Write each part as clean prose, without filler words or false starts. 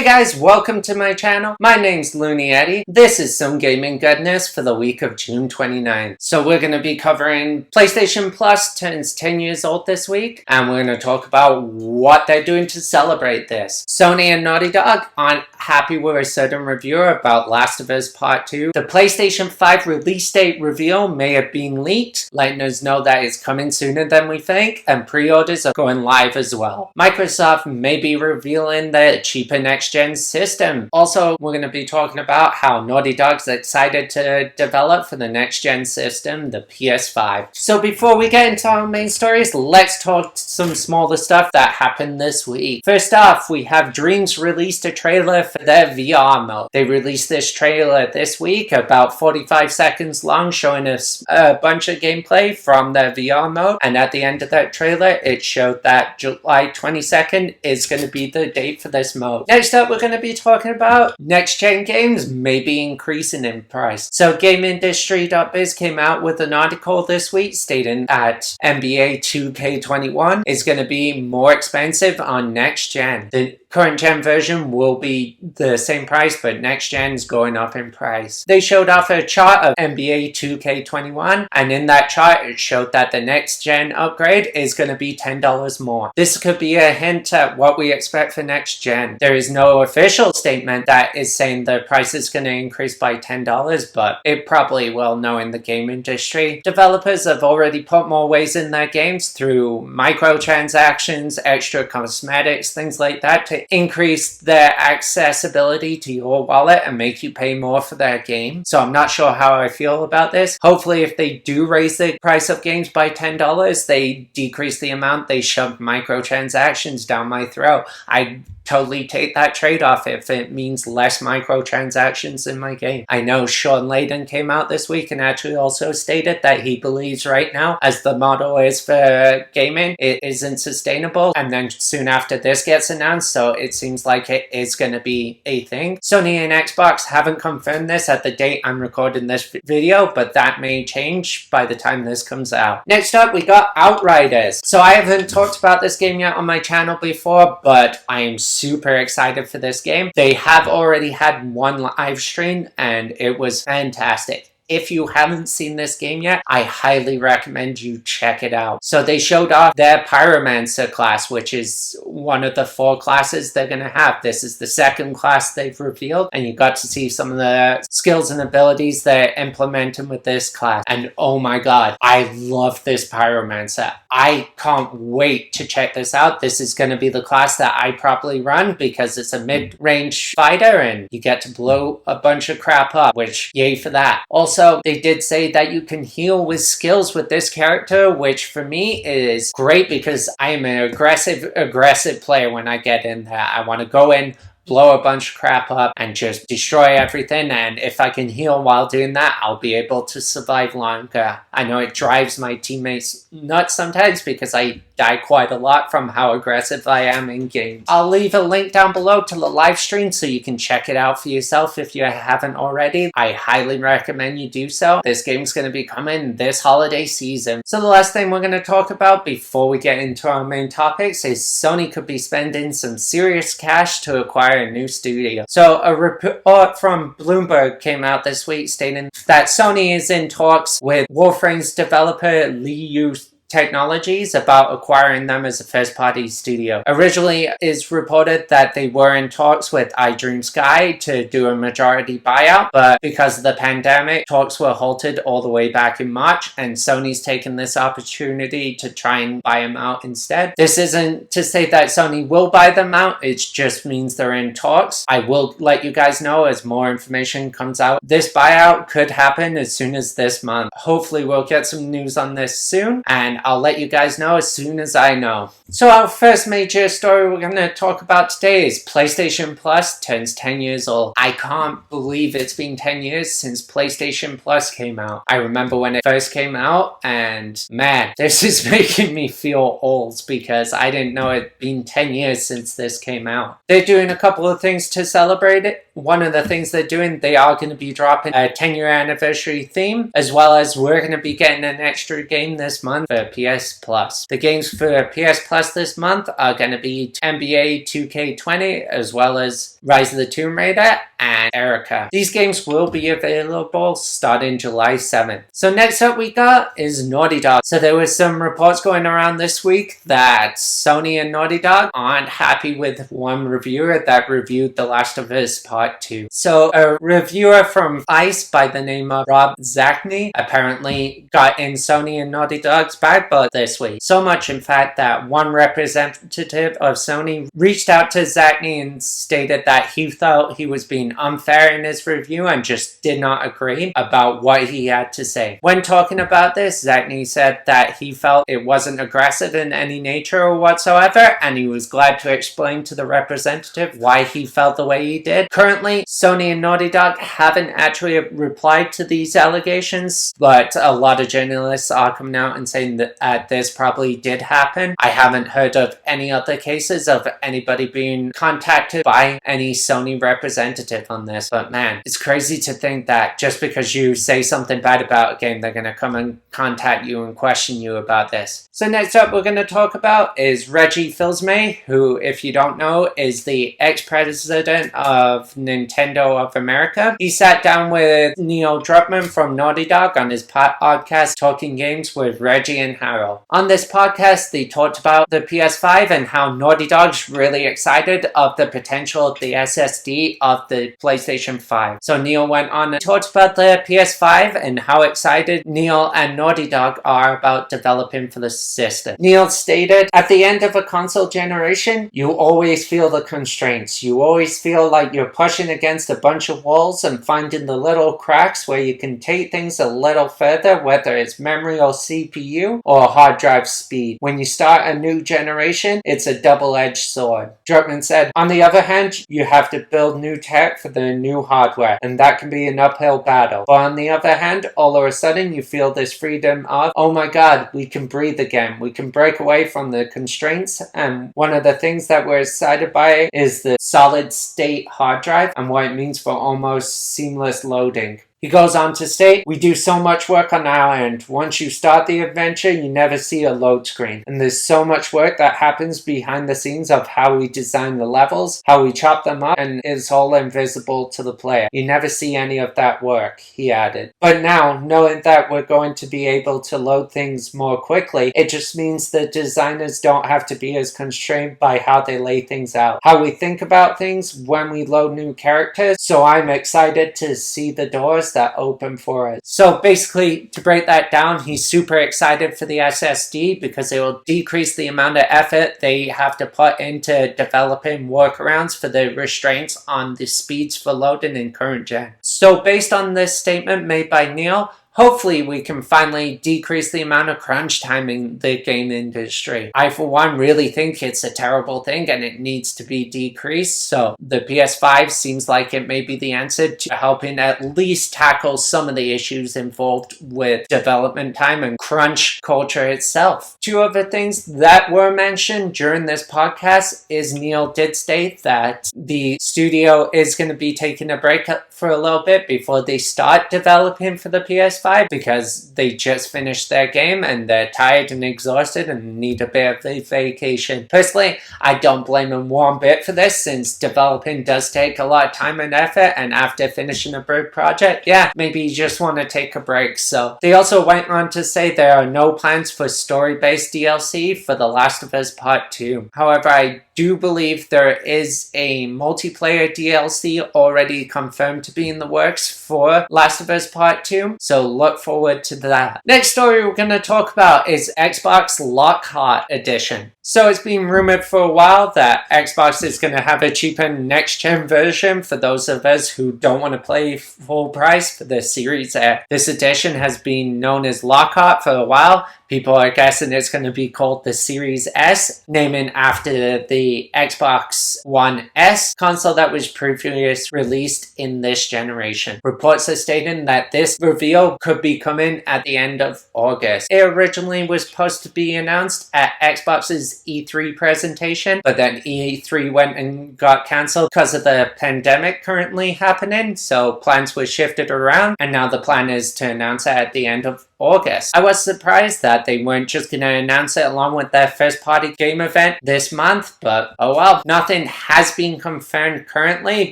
guys, welcome to my channel. My name's Looneyeddie. This is some gaming goodness for the week of June 29th. So we're going to be covering PlayStation Plus turns 10 years old this week, and we're going to talk about what they're doing to celebrate this. Sony and Naughty Dog aren't happy with a certain reviewer about Last of Us Part 2. The PlayStation 5 release date reveal may have been leaked, letting us know that it's coming sooner than we think, and pre-orders are going live as well. Microsoft may be revealing their cheaper next-gen system. Also, we're going to be talking about how Naughty Dog's excited to develop for the next-gen system, the PS5. So before we get into our main stories, let's talk some smaller stuff that happened this week. First off, we have Dreams released a trailer for their VR mode. They released this trailer this week, about 45 seconds long, showing us a bunch of gameplay from their VR mode, and at the end of that trailer, it showed that July 22nd is going to be the date for this mode. Next up, we're going to be talking about next-gen games may be increasing in price. So GameIndustry.biz came out with an article this week stating that NBA 2K21 is going to be more expensive on next-gen. The current gen version will be the same price, but next gen is going up in price. They showed off a chart of NBA 2K21, and in that chart it showed that the next gen upgrade is going to be $10 more. This could be a hint at what we expect for next gen. There is no official statement that is saying the price is going to increase by $10, but it probably will, knowing the game industry. Developers have already put more ways in their games through microtransactions, extra cosmetics, things like that, to increase their accessibility to your wallet and make you pay more for their game. So I'm not sure how I feel about this. Hopefully, if they do raise the price of games by $10, they decrease the amount they shove microtransactions down my throat. I totally take that trade-off if it means less microtransactions in my game. I know Sean Layden came out this week and actually also stated that he believes right now, as the model is for gaming, it isn't sustainable, and then soon after this gets announced, so it seems like it is going to be a thing. Sony and Xbox haven't confirmed this at the date I'm recording this video, but that may change by the time this comes out. Next up, we got Outriders. So I haven't talked about this game yet on my channel before, but I am super excited for this game. They have already had one live stream and it was fantastic. If you haven't seen this game yet, I highly recommend you check it out. So they showed off their Pyromancer class, which is one of the 4 classes they're going to have. This is the second class they've revealed, and you got to see some of the skills and abilities they're implementing with this class. And oh my god, I love this Pyromancer. I can't wait to check this out. This is going to be the class that I probably run because it's a mid-range fighter and you get to blow a bunch of crap up, which yay for that. Also, they did say that you can heal with skills with this character, which for me is great because I am an aggressive player when I get in there. I want to go in, blow a bunch of crap up, and just destroy everything, and if I can heal while doing that, I'll be able to survive longer. I know it drives my teammates nuts sometimes because I die quite a lot from how aggressive I am in games. I'll leave a link down below to the live stream so you can check it out for yourself if you haven't already. I highly recommend you do so. This game's going to be coming this holiday season. So the last thing we're going to talk about before we get into our main topics is Sony could be spending some serious cash to acquire a new studio. So a report from Bloomberg came out this week stating that Sony is in talks with Warframe's developer Liu Technologies about acquiring them as a first-party studio. Originally, it's reported that they were in talks with iDreamSky to do a majority buyout, but because of the pandemic, talks were halted all the way back in March, and Sony's taken this opportunity to try and buy them out instead. This isn't to say that Sony will buy them out, it just means they're in talks. I will let you guys know as more information comes out. This buyout could happen as soon as this month. Hopefully, we'll get some news on this soon, and I'll let you guys know as soon as I know. So our first major story we're going to talk about today is PlayStation Plus turns 10 years old. I can't believe it's been 10 years since PlayStation Plus came out. I remember when it first came out, and man, this is making me feel old because I didn't know it'd been 10 years since this came out. They're doing a couple of things to celebrate it. One of the things they're doing, they are going to be dropping a 10-year anniversary theme, as well as we're going to be getting an extra game this month for PS Plus. The games for PS Plus this month are going to be NBA 2K20 as well as Rise of the Tomb Raider and Erica. These games will be available starting July 7th. So next up we got is Naughty Dog. So there was some reports going around this week that Sony and Naughty Dog aren't happy with one reviewer that reviewed The Last of Us Part 2. So a reviewer from ICE by the name of Rob Zachney apparently got in Sony and Naughty Dog's bad blood this week. So much in fact that one representative of Sony reached out to Zachney and stated that he felt he was being unfair in his review and just did not agree about what he had to say. When talking about this, Zachney said that he felt it wasn't aggressive in any nature or whatsoever, and he was glad to explain to the representative why he felt the way he did. Currently, Sony and Naughty Dog haven't actually replied to these allegations, but a lot of journalists are coming out and saying that this probably did happen. I haven't heard of any other cases of anybody being contacted by any Sony representative on this, but man, it's crazy to think that just because you say something bad about a game, they're going to come and contact you and question you about this. So next up we're going to talk about is Reggie Fils-Aimé, who, if you don't know, is the ex-president of Nintendo of America. He sat down with Neil Druckmann from Naughty Dog on his podcast Talking Games with Reggie and Harold. On this podcast, they talked about the PS5 and how Naughty Dog's really excited of the potential of the SSD of the PlayStation 5. So Neil went on and talked about the PS5 and how excited Neil and Naughty Dog are about developing for the system. Neil stated, "At the end of a console generation, you always feel the constraints. You always feel like you're pushing against a bunch of walls and finding the little cracks where you can take things a little further, whether it's memory or CPU or hard drive speed. When you start a new generation, it's a double-edged sword." Druckmann said, "On the other hand, you have to build new tech for the new hardware, and that can be an uphill battle. But on the other hand, all of a sudden you feel this freedom of, oh my god, we can breathe again. We can break away from the constraints, and one of the things that we're excited by is the solid state hard drive and what it means for almost seamless loading." He goes on to state, "We do so much work on our end. Once you start the adventure, you never see a load screen. And there's so much work that happens behind the scenes of how we design the levels, how we chop them up, and it's all invisible to the player. You never see any of that work," he added. "But now, knowing that we're going to be able to load things more quickly, it just means the designers don't have to be as constrained by how they lay things out, how we think about things when we load new characters. So I'm excited to see the doors that open for us." So basically, to break that down, he's super excited for the SSD because it will decrease the amount of effort they have to put into developing workarounds for the restraints on the speeds for loading in current gen. So based on this statement made by Neil, hopefully we can finally decrease the amount of crunch time in the game industry. I, for one, really think it's a terrible thing and it needs to be decreased. So the PS5 seems like it may be the answer to helping at least tackle some of the issues involved with development time and crunch culture itself. Two other things that were mentioned during this podcast is Neil did state that the studio is going to be taking a break for a little bit before they start developing for the PS5 because they just finished their game and they're tired and exhausted and need a bit of a vacation. Personally, I don't blame them one bit for this since developing does take a lot of time and effort, and after finishing a big project, yeah, maybe you just want to take a break. So they also went on to say there are no plans for story-based DLC for The Last of Us Part 2. However, I do believe there is a multiplayer DLC already confirmed to be in the works for Last of Us Part 2, so look forward to that. Next story we're going to talk about is Xbox Lockhart Edition. So it's been rumored for a while that Xbox is going to have a cheaper next-gen version for those of us who don't want to pay full price for the Series X. This edition has been known as Lockhart for a while. People are guessing it's going to be called the Series S, naming after the Xbox One S console that was previously released in this generation. Reports are stating that this reveal could be coming at the end of August. It originally was supposed to be announced at Xbox's E3 presentation, but then E3 went and got cancelled because of the pandemic currently happening, so plans were shifted around, and now the plan is to announce it at the end of August. I was surprised that they weren't just going to announce it along with their first party game event this month, but oh well. Nothing has been confirmed currently,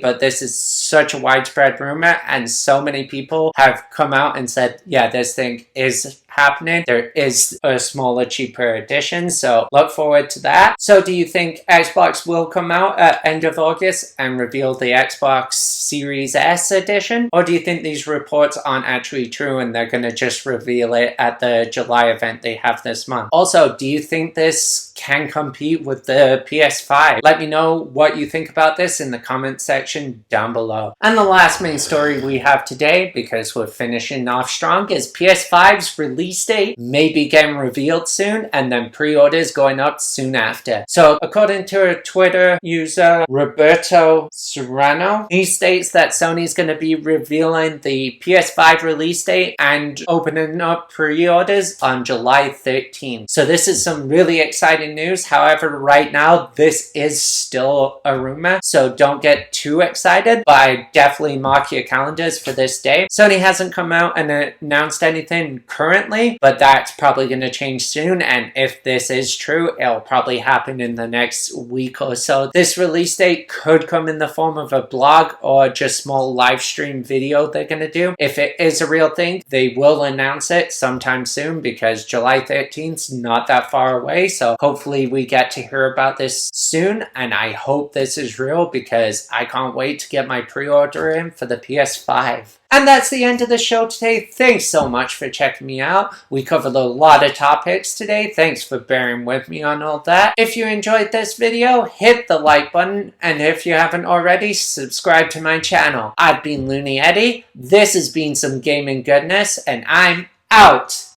but this is such a widespread rumor and so many people have come out and said, yeah, this thing is happening. There is a smaller, cheaper edition, so look forward to that. So do you think Xbox will come out at end of August and reveal the Xbox Series S edition? Or do you think these reports aren't actually true and they're going to just reveal it at the July event they have this month? Also, do you think this can compete with the PS5? Let me know what you think about this in the comment section down below. And the last main story we have today, because we're finishing off strong, is PS5's release date may be getting revealed soon, and then pre-orders going up soon after. So according to a Twitter user, Roberto Serrano, he states that Sony's going to be revealing the PS5 release date and opening up pre-orders on July 13th. So this is some really exciting news. However, right now this is still a rumor, so don't get too excited, but I definitely mark your calendars for this day. Sony hasn't come out and announced anything currently, but that's probably going to change soon, and if this is true, it'll probably happen in the next week or so. This release date could come in the form of a blog or just small live stream video they're going to do. If it is a real thing, they will announce it sometime soon, because July 13th is not that far away, so hopefully we get to hear about this soon, and I hope this is real because I can't wait to get my pre-order in for the PS5. And that's the end of the show today. Thanks so much for checking me out. We covered a lot of topics today. Thanks for bearing with me on all that. If you enjoyed this video, hit the like button. And if you haven't already, subscribe to my channel. I've been Looneyeddie. This has been some gaming goodness, and I'm out.